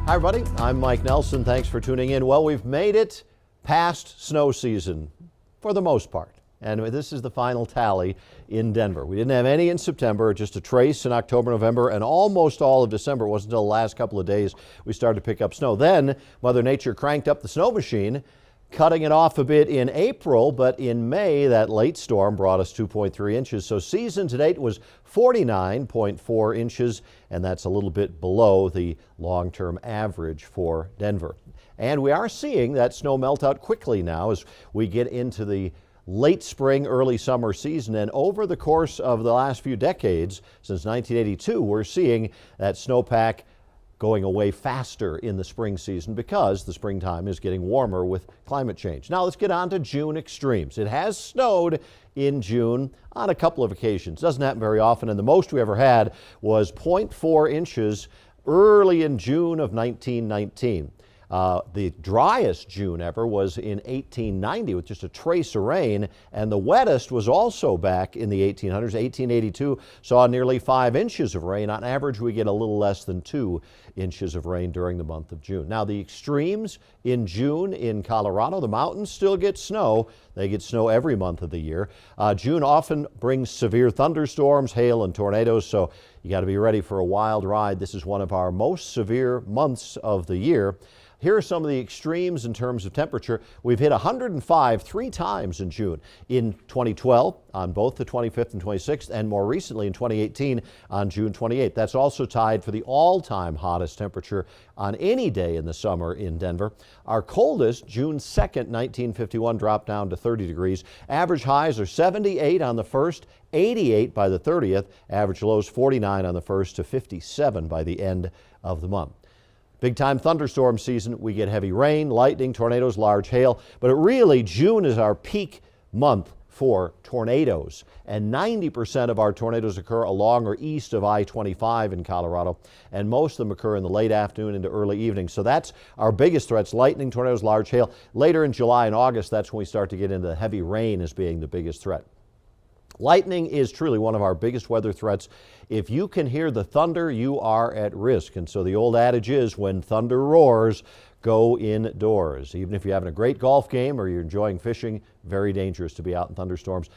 Hi, everybody. I'm Mike Nelson. Thanks for tuning in. Well, we've made it past snow season for the most part. And this is the final tally in Denver. We didn't have any in September, just a trace in October, November, and almost all of December. It wasn't until the last couple of days we started to pick up snow. Then Mother Nature cranked up the snow machine, cutting it off a bit in April, but in May, that late storm brought us 2.3 inches. So season to date was 49.4 inches, and that's a little bit below the long-term average for Denver. And we are seeing that snow melt out quickly now as we get into the late spring, early summer season. And over the course of the last few decades, since 1982, we're seeing that snowpack going away faster in the spring season because the springtime is getting warmer with climate change. Now let's get on to June extremes. It has snowed in June on a couple of occasions. Doesn't happen very often, and the most we ever had was 0.4 inches early in June of 1919. The driest June ever was in 1890 with just a trace of rain, and the wettest was also back in the 1800s. 1882 saw nearly 5 inches of rain. On average, we get a little less than 2 inches of rain during the month of June. Now, the extremes in June in Colorado, the mountains still get snow. They get snow every month of the year. June often brings severe thunderstorms, hail, and tornadoes, so you got to be ready for a wild ride. This is one of our most severe months of the year. Here are some of the extremes in terms of temperature. We've hit 105 three times in June. In 2012, on both the 25th and 26th, and more recently in 2018 on June 28th. That's also tied for the all-time hottest temperature on any day in the summer in Denver. Our coldest, June 2nd, 1951, dropped down to 30 degrees. Average highs are 78 on the 1st, 88 by the 30th. Average lows 49 on the 1st to 57 by the end of the month. Big time thunderstorm season. We get heavy rain, lightning, tornadoes, large hail, but really June is our peak month for tornadoes, and 90% of our tornadoes occur along or east of I-25 in Colorado, and most of them occur in the late afternoon into early evening. So that's our biggest threats: lightning, tornadoes, large hail. Later in July and August, that's when we start to get into heavy rain as being the biggest threat. Lightning is truly one of our biggest weather threats. If you can hear the thunder, you are at risk. And so the old adage is, when thunder roars, go indoors. Even if you're having a great golf game or you're enjoying fishing, very dangerous to be out in thunderstorms.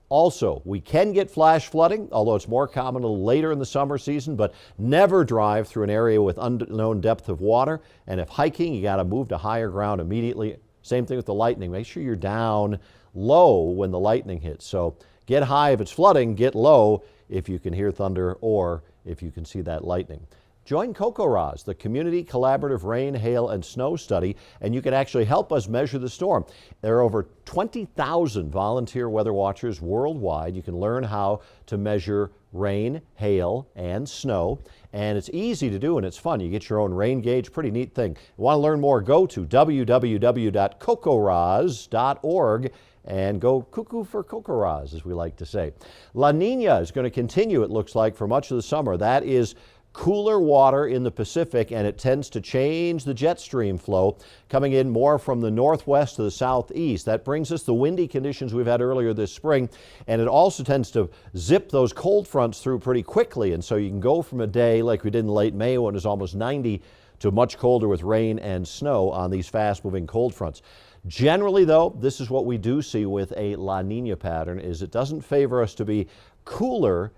Also, we can get flash flooding, although it's more common a little later in the summer season, but never drive through an area with unknown depth of water. And if hiking, you got to move to higher ground immediately. Same thing with the lightning. Make sure you're down low when the lightning hits. So get high if it's flooding, get low if you can hear thunder or if you can see that lightning. Join CoCoRaHS, the Community Collaborative Rain, Hail, and Snow Study, and you can actually help us measure the storm. There are over 20,000 volunteer weather watchers worldwide. You can learn how to measure rain, hail, and snow, and it's easy to do and it's fun. You get your own rain gauge, pretty neat thing. If you want to learn more, go to www.cocorahs.org and go cuckoo for CoCoRaHS, as we like to say. La Nina is going to continue, it looks like, for much of the summer. That is cooler water in the Pacific, and it tends to change the jet stream flow, coming in more from the northwest to the southeast. That brings us the windy conditions we've had earlier this spring, and it also tends to zip those cold fronts through pretty quickly. And so you can go from a day like we did in late May when it was almost 90 to much colder with rain and snow on these fast-moving cold fronts. Generally, though, this is what we do see with a La Nina pattern, is it doesn't favor us to be cooler,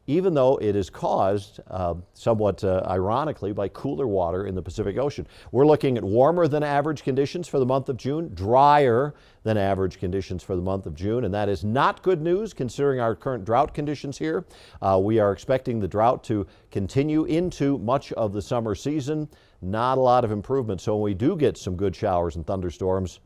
even though it is caused somewhat ironically by cooler water in the Pacific Ocean. We're looking at warmer than average conditions for the month of June, drier than average conditions for the month of June, and that is not good news considering our current drought conditions here. We are expecting the drought to continue into much of the summer season. Not a lot of improvement, so when we do get some good showers and thunderstorms,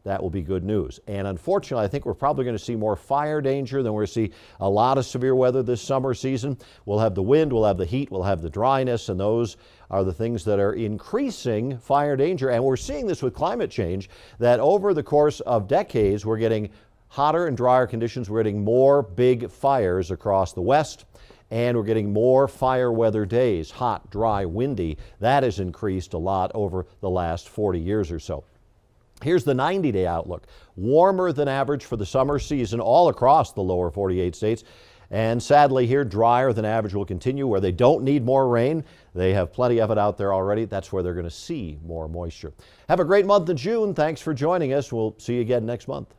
that will be good news. And unfortunately, I think we're probably going to see more fire danger than we're going to see a lot of severe weather this summer season. We'll have the wind, we'll have the heat, we'll have the dryness, and those are the things that are increasing fire danger. And we're seeing this with climate change, that over the course of decades, we're getting hotter and drier conditions. We're getting more big fires across the West, and we're getting more fire weather days, hot, dry, windy. That has increased a lot over the last 40 years or so. Here's the 90-day outlook. Warmer than average for the summer season all across the lower 48 states. And sadly here, drier than average will continue. Where they don't need more rain, they have plenty of it out there already. That's where they're going to see more moisture. Have a great month of June. Thanks for joining us. We'll see you again next month.